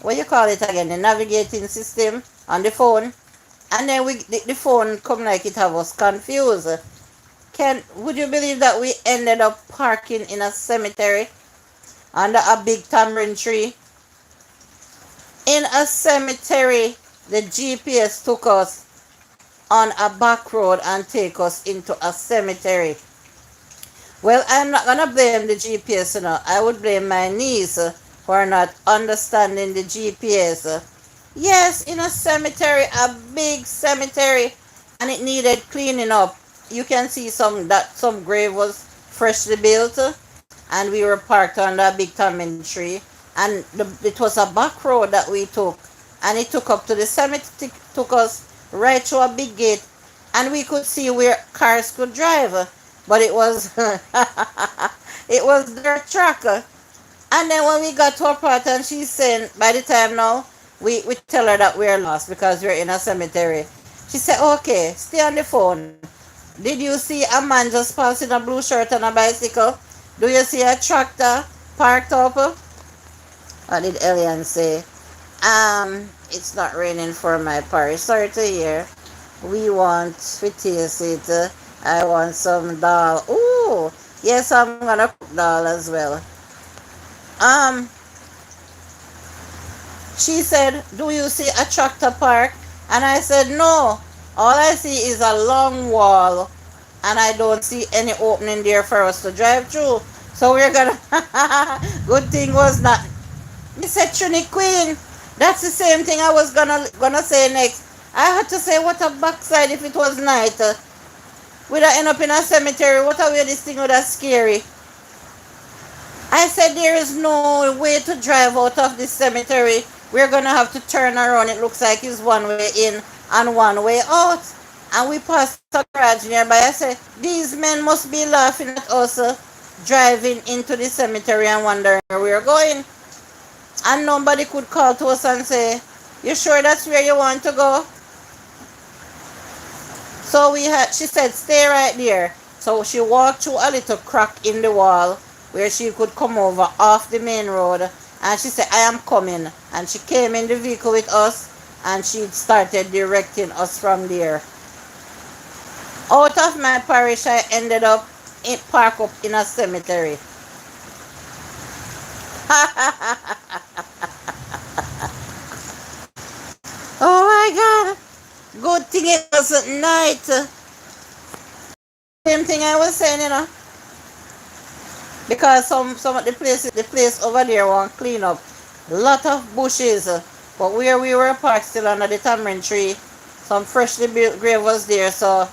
what you call it again, the navigating system on the phone, and then the phone come like it have us confused. Would you believe that we ended up parking in a cemetery under a big tamarind tree? In a cemetery, the GPS took us on a back road and take us into a cemetery. Well, I'm not gonna blame the GPS, I would blame my niece for not understanding the GPS. Yes, in a cemetery, a big cemetery, and it needed cleaning up. You can see some grave was freshly built, and we were parked under a big tamarind tree, and it was a back road that we took, and it took up to the cemetery, took us right through a big gate, and we could see where cars could drive, but it was it was dirt track. And then when we got to a part and she's saying, by the time now, we tell her that we're lost because we're in a cemetery. She said, okay, stay on the phone. Did you see a man just passing a blue shirt on a bicycle? Do you see a tractor parked up? What did Elian say? It's not raining for my parish. Sorry to hear. We want to taste it. I want some dal. Ooh, yes, I'm gonna cook dal as well. Um, she said, do you see a tractor park? And I said, no. All I see is a long wall, and I don't see any opening there for us to drive through. So we're gonna. Good thing was not. He said, Trini Queen. That's the same thing I was gonna say next. I had to say, what a backside if it was night. We'd end up in a cemetery. What a way this thing would have scary. I said there is no way to drive out of this cemetery. We're gonna have to turn around. It looks like it's one way in and one way out. And we passed a garage nearby. I said, these men must be laughing at us driving into the cemetery and wondering where we're going. And nobody could call to us and say, you sure that's where you want to go? So she said, stay right there. So she walked through a little crack in the wall where she could come over off the main road. And she said, I am coming. And she came in the vehicle with us, and she started directing us from there. Out of my parish, I ended up park up in a cemetery. Oh my God. Good thing it wasn't night. Same thing I was saying, because some of the place over there want clean up. Lot of bushes. But where we were parked still under the tamarind tree, some freshly built grave was there, so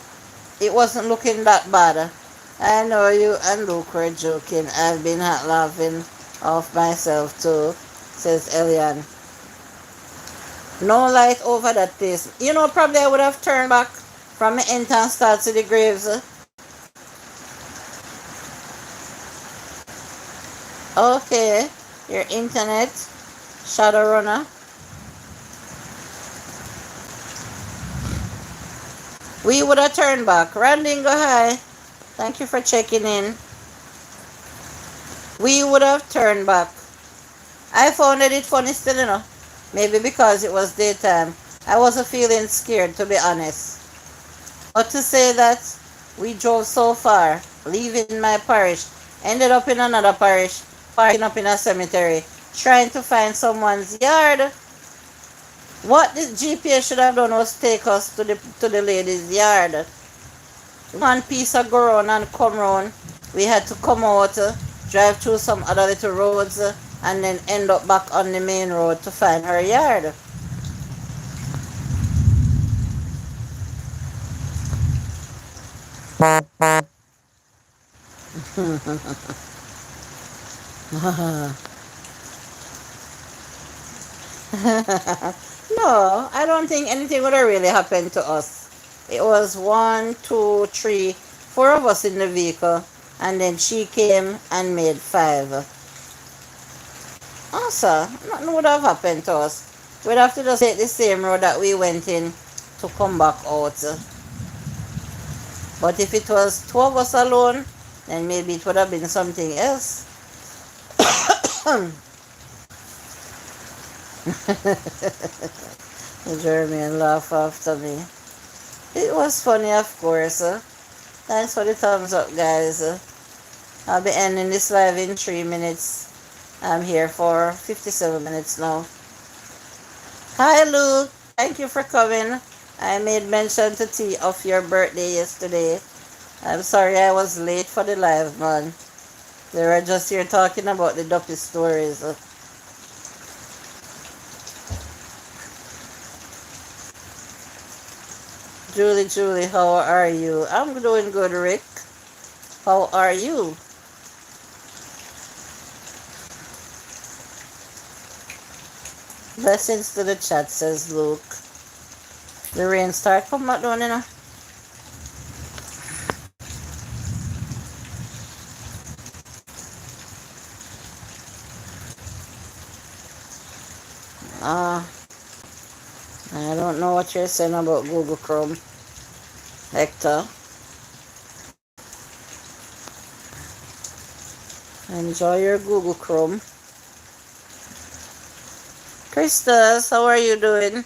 it wasn't looking that bad. I know you and Luke were joking. I've been laughing off myself too, says Elian. No light over that place. Probably I would have turned back from the end and start to the graves. Okay, your internet, Shadowrunner. We would have turned back. Randingo, hi. Thank you for checking in. We would have turned back. I found it funny still, Maybe because it was daytime. I wasn't feeling scared, to be honest. But to say that we drove so far, leaving my parish, ended up in another parish, parking up in a cemetery, trying to find someone's yard. What the GPS should have done was take us to the lady's yard. One piece of go round and come round. We had to come out, drive through some other little roads, and then end up back on the main road to find her yard. No, I don't think anything would have really happened to us. It was 1, 2, 3, 4 of us in the vehicle, and then she came and made 5. Also, nothing would have happened to us. We'd have to just take the same road that we went in to come back out. But if it was 2 of us alone, then maybe it would have been something else. Jeremy laugh after me. It was funny, of course. Thanks for the thumbs up, guys. I'll be ending this live in 3 minutes. I'm here for 57 minutes now. Hi, Lou. Thank you for coming. I made mention to T of your birthday yesterday. I'm sorry I was late for the live, man. They were just here talking about the duppy stories. Julie, how are you? I'm doing good, Rick. How are you? Blessings to the chat, says Luke. The rain start coming out down, I don't know what you're saying about Google Chrome, Hector. Enjoy your Google Chrome. Christus, how are you doing?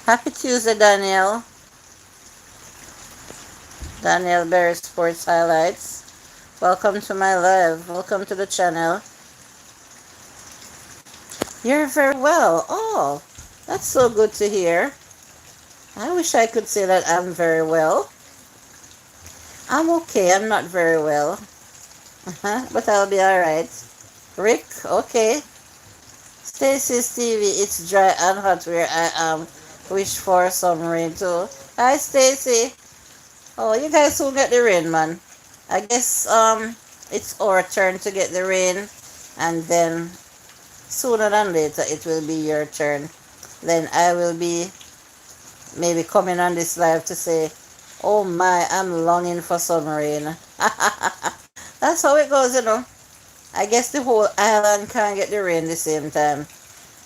Happy Tuesday, Daniel. Daniel Berry Sports Highlights. Welcome to my live. Welcome to the channel. You're very well. Oh, that's so good to hear. I wish I could say that I'm very well. I'm okay. I'm not very well. But I'll be alright. Rick, okay. Stacy's TV, it's dry and hot where I am. Wish for some rain too. Hi, Stacy. Oh, you guys will get the rain, man. I guess it's our turn to get the rain, and then sooner than later it will be your turn. Then I will be maybe coming on this live to say, oh my, I'm longing for some rain. That's how it goes, I guess the whole island can't get the rain the same time.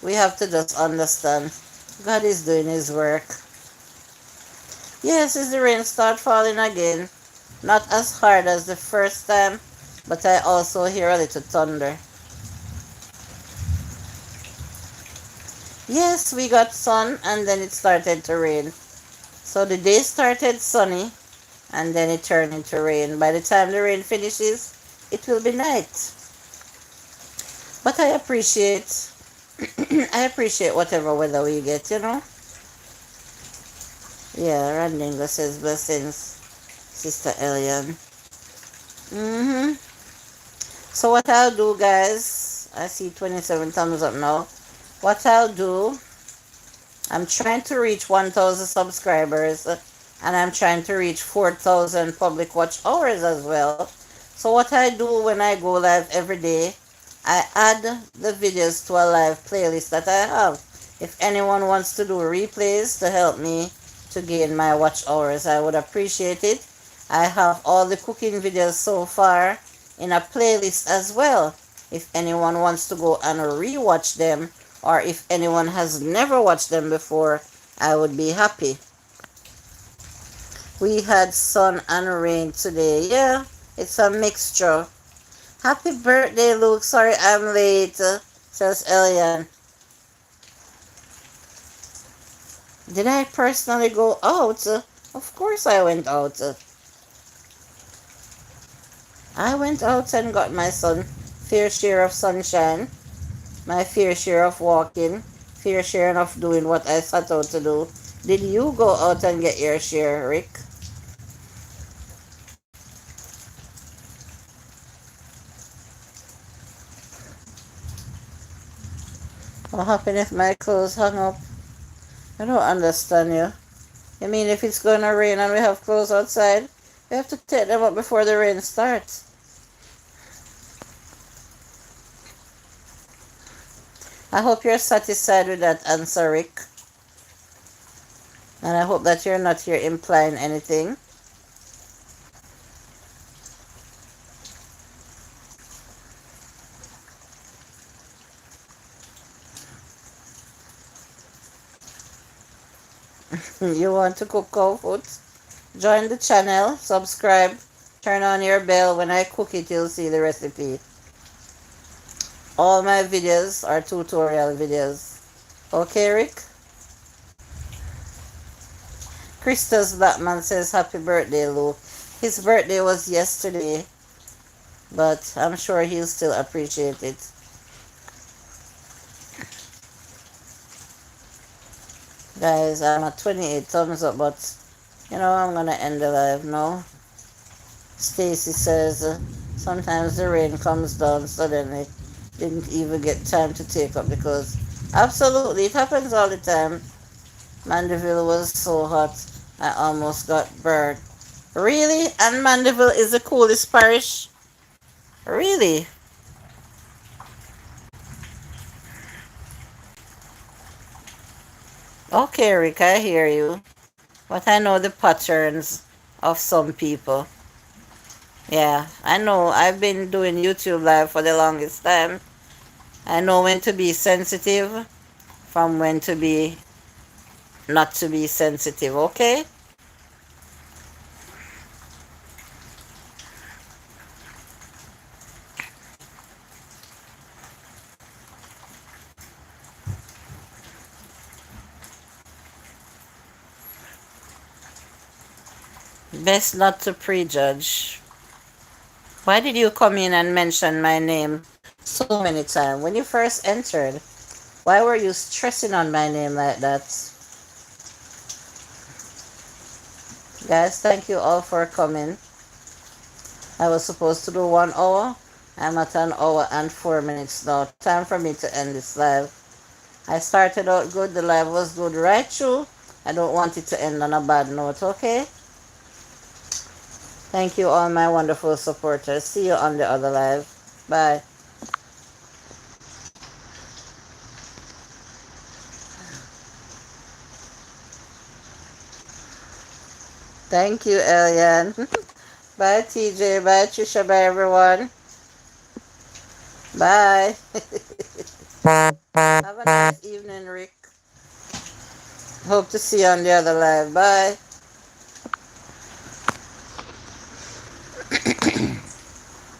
We have to just understand God is doing his work. Yes, as the rain start falling again. Not as hard as the first time, but I also hear a little thunder. Yes, we got sun and then it started to rain. So the day started sunny and then it turned into rain. By the time the rain finishes, it will be night. But I appreciate I appreciate whatever weather we get. Yeah, Randingo says blessings, Sister Elian. Mm-hmm. So what I'll do, guys, I see 27 thumbs up now. What I'll do, I'm trying to reach 1,000 subscribers and I'm trying to reach 4,000 public watch hours as well. So what I do when I go live every day, I add the videos to a live playlist that I have. If anyone wants to do replays to help me to gain my watch hours, I would appreciate it. I have all the cooking videos so far in a playlist as well. If anyone wants to go and rewatch them, or if anyone has never watched them before, I would be happy. We had sun and rain today. Yeah, it's a mixture. Happy birthday, Luke. Sorry I'm late, says Elian. Did I personally go out? Of course I went out. I went out and got my son fair share of sunshine, my fair share of walking, fair share of doing what I set out to do. Did you go out and get your share, Rick? What happened if my clothes hung up? I don't understand you. You mean if it's gonna rain and we have clothes outside, we have to take them up before the rain starts? I hope you're satisfied with that answer, Rick. And I hope that you're not here implying anything. You want to cook cow food? Join the channel, subscribe, turn on your bell. When I cook it, you'll see the recipe. All my videos are tutorial videos. Okay, Rick? Christos Blackman says happy birthday, Lou. His birthday was yesterday, but I'm sure he'll still appreciate it. Guys, I'm at 28 thumbs up, but I'm gonna end the live now. Stacy says sometimes the rain comes down suddenly. Didn't even get time to take up because absolutely it happens all the time. Mandeville was so hot I almost got burned. Really? And Mandeville is the coolest parish? Really? Okay, Rick, I hear you. But I know the patterns of some people. Yeah, I know. I've been doing YouTube live for the longest time. I know when to be sensitive from when to be not to be sensitive, okay? Best not to prejudge. Why did you come in and mention my name so many times? When you first entered, why were you stressing on my name like that? Guys, thank you all for coming. I was supposed to do 1 hour. I'm at an hour and 4 minutes now. Time for me to end this live. I started out good. The live was good right through. I don't want it to end on a bad note, okay? Thank you all my wonderful supporters. See you on the other live. Bye. Thank you, Elian. Bye, TJ. Bye, Trisha. Bye, everyone. Bye. Have a nice evening, Rick. Hope to see you on the other live. Bye.